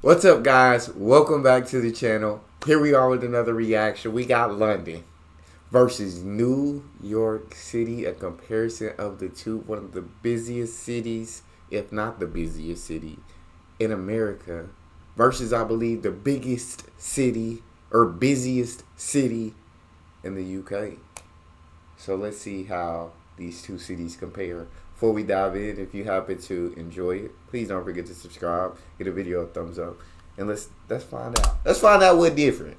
What's up, guys? Welcome back to the channel. Here we are with another reaction. We got London versus New York City, a comparison of the two. One of the busiest cities, if not the busiest city in America, versus, I believe, the biggest city or busiest city in the UK. So let's see how these two cities compare. Before we dive in, if you happen to enjoy it, please don't forget to subscribe, give the video a thumbs up, and let's find out. Let's find out what's different.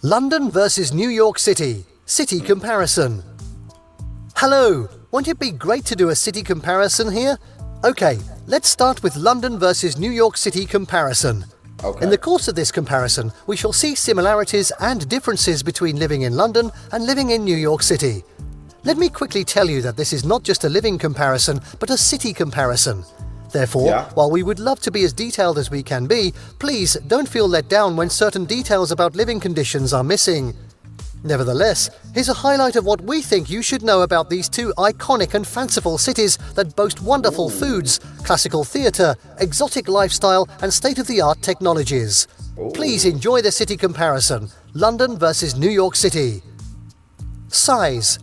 London versus New York City. City comparison. Hello, won't it be great to do a city comparison here? Okay, let's start with London versus New York City comparison. Okay. In the course of this comparison, we shall see similarities and differences between living in London and living in New York City. Let me quickly tell you that this is not just a living comparison, but a city comparison. Therefore, while we would love to be as detailed as we can be, please don't feel let down when certain details about living conditions are missing. Nevertheless, here's a highlight of what we think you should know about these two iconic and fanciful cities that boast wonderful foods, classical theatre, exotic lifestyle and state-of-the-art technologies. Please enjoy the city comparison, London versus New York City. Size.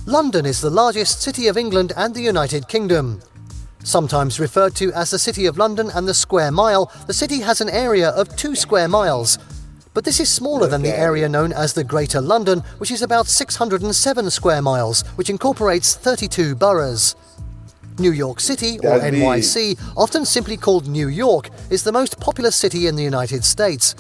London is the largest city of England and the United Kingdom. Sometimes referred to as the City of London and the Square Mile, the city has an area of 2 square miles. But this is smaller than the area known as the Greater London, which is about 607 square miles, which incorporates 32 boroughs. New York City, or NYC, often simply called New York, is the most populous city in the United States.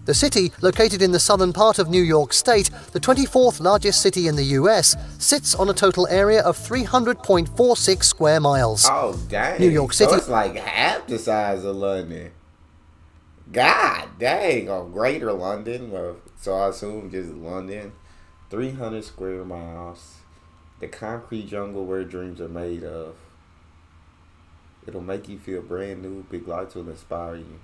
The city, located in the southern part of New York State, the 24th largest city in the US, sits on a total area of 300.46 square miles. Oh, dang. New York City. So it's like half the size of London. God dang, Greater London. So I assume just London. 300 square miles. The concrete jungle where dreams are made of. It'll make you feel brand new. Big lights will inspire you.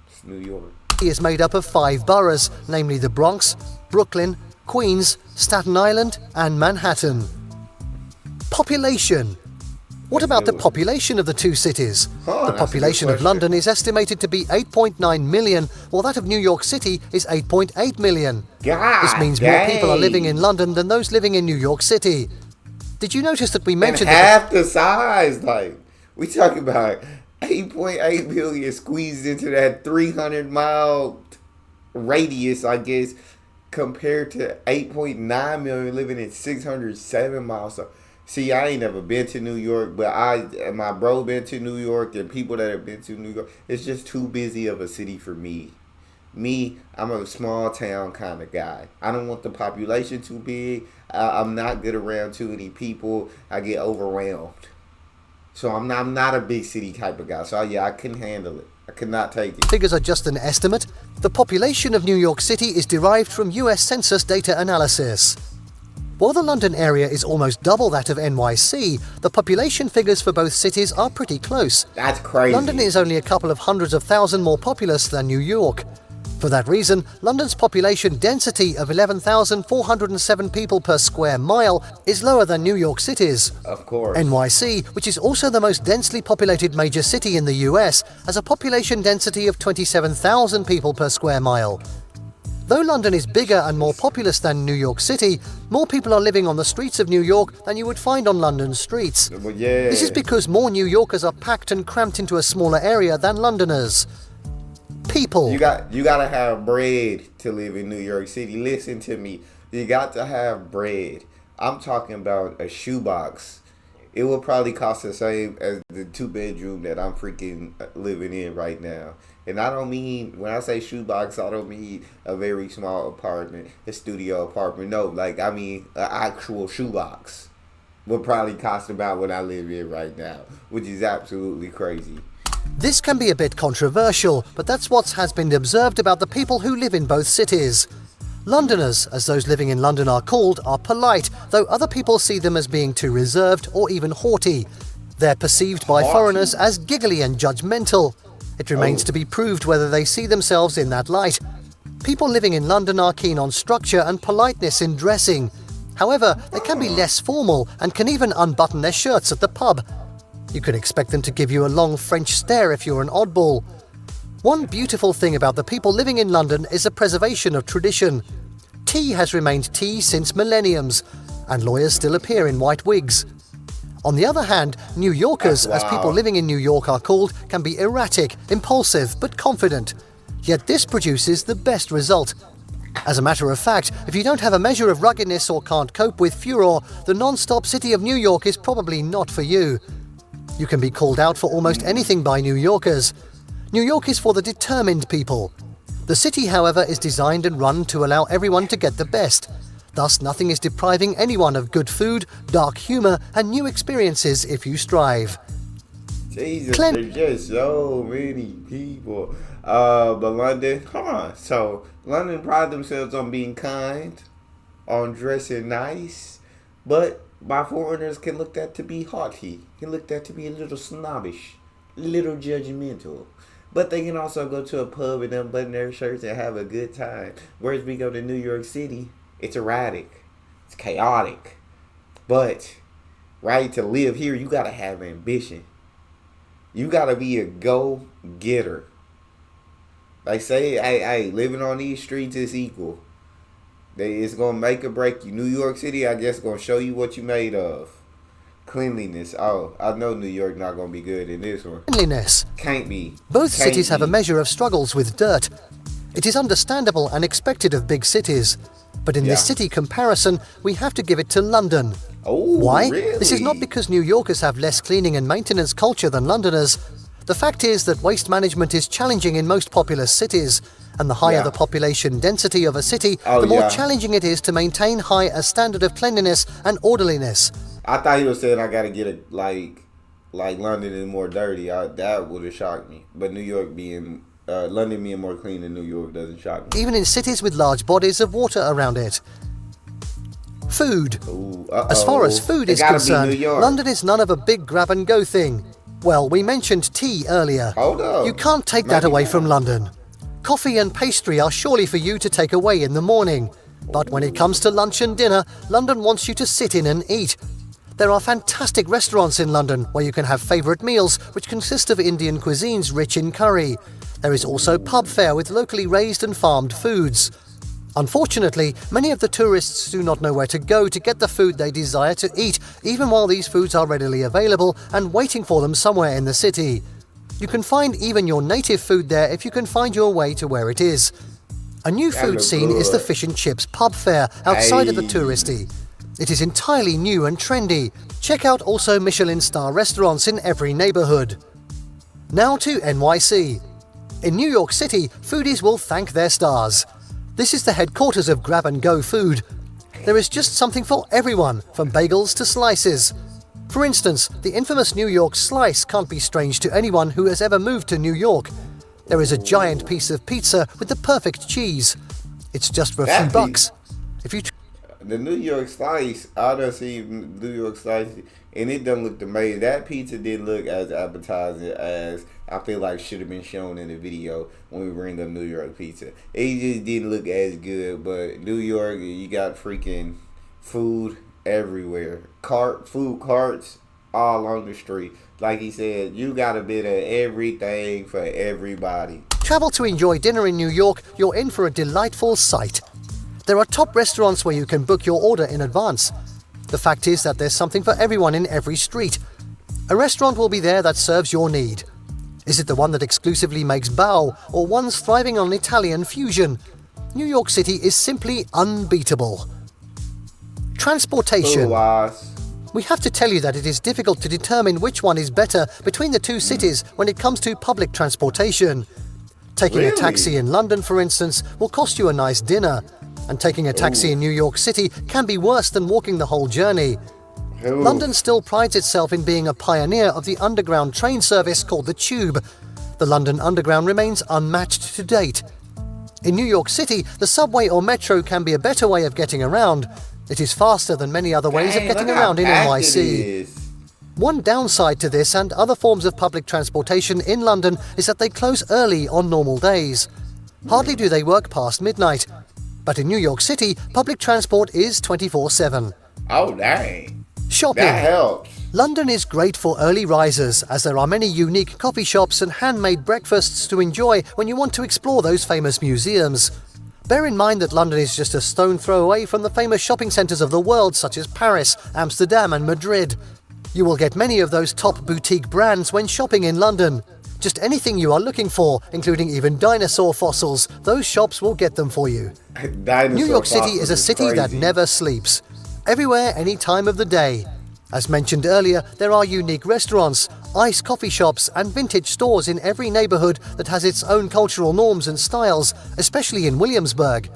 It's New York. Is made up of 5 boroughs, namely the Bronx, Brooklyn, Queens, Staten Island, and Manhattan. Population. What about the population of the two cities? The population of London is estimated to be 8.9 million, while that of New York City is 8.8 million. This means more people are living in London than those living in New York City. Did you notice that we mentioned half the size? Like, we talking about 8.8 million squeezed into that 300-mile radius, I guess, compared to 8.9 million living in 607 miles. So, see, I ain't never been to New York, but my bro been to New York, and people that have been to New York, it's just too busy of a city for me. I'm a small town kind of guy. I don't want the population too big. I'm not good around too many people. I get overwhelmed. So I'm not a big city type of guy. So yeah, I couldn't handle it. I could not take it. Figures are just an estimate. The population of New York City is derived from US Census data analysis. While the London area is almost double that of NYC, the population figures for both cities are pretty close. That's crazy. London is only a couple of hundreds of thousand more populous than New York. For that reason, London's population density of 11,407 people per square mile is lower than New York City's. Of course. NYC, which is also the most densely populated major city in the US, has a population density of 27,000 people per square mile. Though London is bigger and more populous than New York City, more people are living on the streets of New York than you would find on London's streets. Well, yeah. This is because more New Yorkers are packed and cramped into a smaller area than Londoners. People. You got to have bread to live in New York City. Listen to me. You got to have bread. I'm talking about a shoebox. It will probably cost the same as the 2-bedroom that I'm freaking living in right now. And I don't mean, when I say shoebox, I don't mean a very small apartment, a studio apartment. No, like, I mean an actual shoebox will probably cost about what I live in right now, which is absolutely crazy. This can be a bit controversial, but that's what has been observed about the people who live in both cities. Londoners, as those living in London are called, are polite, though other people see them as being too reserved or even haughty. They're perceived by foreigners as giggly and judgmental. It remains to be proved whether they see themselves in that light. People living in London are keen on structure and politeness in dressing. However, they can be less formal and can even unbutton their shirts at the pub. You can expect them to give you a long French stare if you're an oddball. One beautiful thing about the people living in London is the preservation of tradition. Tea has remained tea since millenniums, and lawyers still appear in white wigs. On the other hand, New Yorkers, as people living in New York are called, can be erratic, impulsive, but confident. Yet this produces the best result. As a matter of fact, if you don't have a measure of ruggedness or can't cope with furor, the non-stop city of New York is probably not for you. You can be called out for almost anything by New Yorkers. New York is for the determined people. The city, however, is designed and run to allow everyone to get the best. Thus, nothing is depriving anyone of good food, dark humour, and new experiences if you strive. Jesus, there's just so many people. But London, so London pride themselves on being kind, on dressing nice, but by foreigners can look that to be haughty, can look that to be a little snobbish, a little judgmental. But they can also go to a pub and unbutton their shirts and have a good time. Whereas we go to New York City, it's erratic, it's chaotic. But, right, to live here, you gotta have ambition. You gotta be a go-getter. Like say, hey, living on these streets is equal. It's gonna make or break you. New York City, I guess, gonna show you what you made of. Cleanliness. Oh, I know New York not gonna be good in this one. Cleanliness. Can't be. Both cities have a measure of struggles with dirt. It is understandable and expected of big cities. But in this city comparison, we have to give it to London. Oh, why? Really? This is not because New Yorkers have less cleaning and maintenance culture than Londoners. The fact is that waste management is challenging in most populous cities, and the higher the population density of a city, the more challenging it is to maintain a standard of cleanliness and orderliness. I thought he was saying I gotta get it like London is more dirty. That would have shocked me. But London being more clean than New York doesn't shock me. Even in cities with large bodies of water around it. Food. As far as food is concerned, London is none of a big grab-and-go thing. Well, we mentioned tea earlier. Hold up. You can't take that away from London. Coffee and pastry are surely for you to take away in the morning. But when it comes to lunch and dinner, London wants you to sit in and eat. There are fantastic restaurants in London where you can have favourite meals which consist of Indian cuisines rich in curry. There is also pub fare with locally raised and farmed foods. Unfortunately, many of the tourists do not know where to go to get the food they desire to eat, even while these foods are readily available and waiting for them somewhere in the city. You can find even your native food there if you can find your way to where it is. A new food scene is the fish and chips pub fare outside of the touristy. It is entirely new and trendy. Check out also Michelin star restaurants in every neighbourhood. Now to NYC. In New York City, foodies will thank their stars. This is the headquarters of grab-and-go food. There is just something for everyone, from bagels to slices. For instance, the infamous New York slice can't be strange to anyone who has ever moved to New York. There is a giant piece of pizza with the perfect cheese. It's just for a few bucks. The New York slice, I done seen New York slice, and it doesn't look amazing. That pizza didn't look as appetizing as I feel like should have been shown in the video when we bring up New York pizza. It just didn't look as good, but New York, you got freaking food everywhere. Food carts all on the street. Like he said, you got a bit of everything for everybody. Travel to enjoy dinner in New York, you're in for a delightful sight. There are top restaurants where you can book your order in advance. The fact is that there's something for everyone in every street. A restaurant will be there that serves your need. Is it the one that exclusively makes bao, or one's thriving on Italian fusion? New York City is simply unbeatable. Transportation. We have to tell you that it is difficult to determine which one is better between the two cities when it comes to public transportation. Taking a taxi in London, for instance, will cost you a nice dinner. And taking a taxi in New York City can be worse than walking the whole journey. London still prides itself in being a pioneer of the underground train service called the Tube. The London Underground remains unmatched to date. In New York City, the subway or metro can be a better way of getting around. It is faster than many other ways of getting around in NYC. One downside to this and other forms of public transportation in London is that they close early on normal days. Hardly do they work past midnight. But in New York City, public transport is 24/7. Oh, dang. Shopping. That helps. London is great for early risers, as there are many unique coffee shops and handmade breakfasts to enjoy when you want to explore those famous museums. Bear in mind that London is just a stone throw away from the famous shopping centres of the world such as Paris, Amsterdam and Madrid. You will get many of those top boutique brands when shopping in London. Just anything you are looking for, including even dinosaur fossils, those shops will get them for you. New York City is a city that never sleeps. Everywhere, any time of the day. As mentioned earlier, there are unique restaurants, ice coffee shops and vintage stores in every neighbourhood that has its own cultural norms and styles, especially in Williamsburg.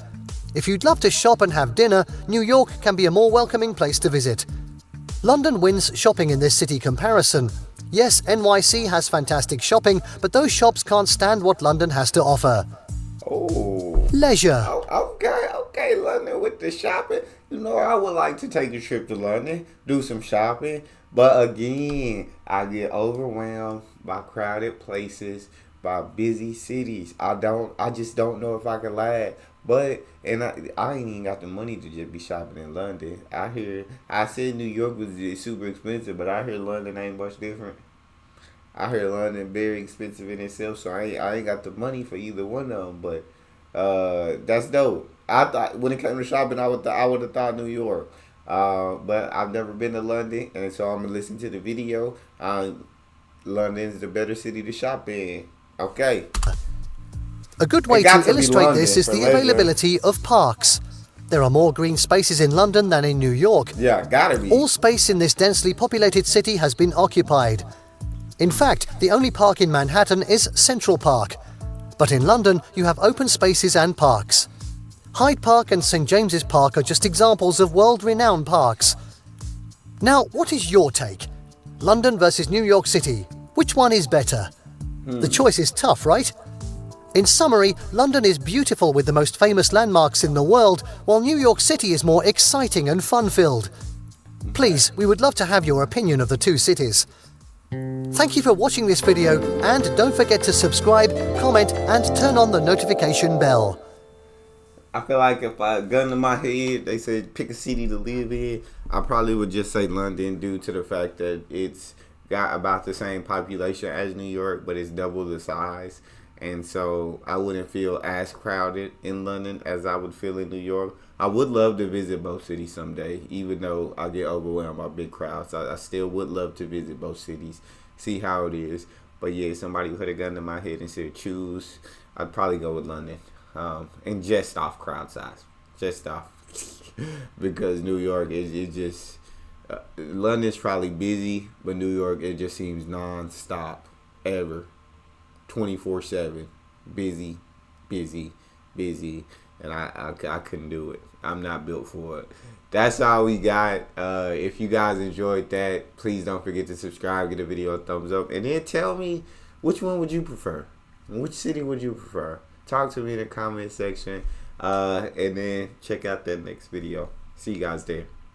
If you'd love to shop and have dinner, New York can be a more welcoming place to visit. London wins shopping in this city comparison. Yes, NYC has fantastic shopping, but those shops can't stand what London has to offer. Oh. Leisure. Oh, okay, London with the shopping. You know, I would like to take a trip to London, do some shopping. But again, I get overwhelmed by crowded places, by busy cities. I just don't know if I can last. But, and I ain't even got the money to just be shopping in London. I said New York was super expensive, but I hear London ain't much different. I hear London very expensive in itself, so I ain't got the money for either one of them. But that's dope. I thought when it came to shopping, I would have thought New York. But I've never been to London, and so I'm gonna listen to the video. London's the better city to shop in. Okay. A good way to illustrate this is the availability of parks. There are more green spaces in London than in New York. Yeah, gotta be. All space in this densely populated city has been occupied. In fact, the only park in Manhattan is Central Park. But in London, you have open spaces and parks. Hyde Park and St James's Park are just examples of world-renowned parks. Now, what is your take? London versus New York City. Which one is better? The choice is tough, right? In summary, London is beautiful with the most famous landmarks in the world, while New York City is more exciting and fun-filled. Please, we would love to have your opinion of the two cities. Thank you for watching this video, and don't forget to subscribe, comment and turn on the notification bell. I feel like if I gun to my head, they said pick a city to live in, I probably would just say London due to the fact that it's got about the same population as New York, but it's double the size. And so I wouldn't feel as crowded in London as I would feel in New York. I would love to visit both cities someday, even though I get overwhelmed by big crowds. I still would love to visit both cities, see how it is. But yeah, somebody put a gun to my head and said choose, I'd probably go with London. And just off crowd size. Just off. Because New York is just... London's probably busy, but New York, it just seems non-stop ever. 24/7, busy, and I couldn't do it. I'm not built for it. That's all we got. If you guys enjoyed that, please don't forget to subscribe, give the video a thumbs up, and then tell me which one would you prefer. Which city would you prefer? Talk to me in the comment section, and then check out that next video. See you guys there.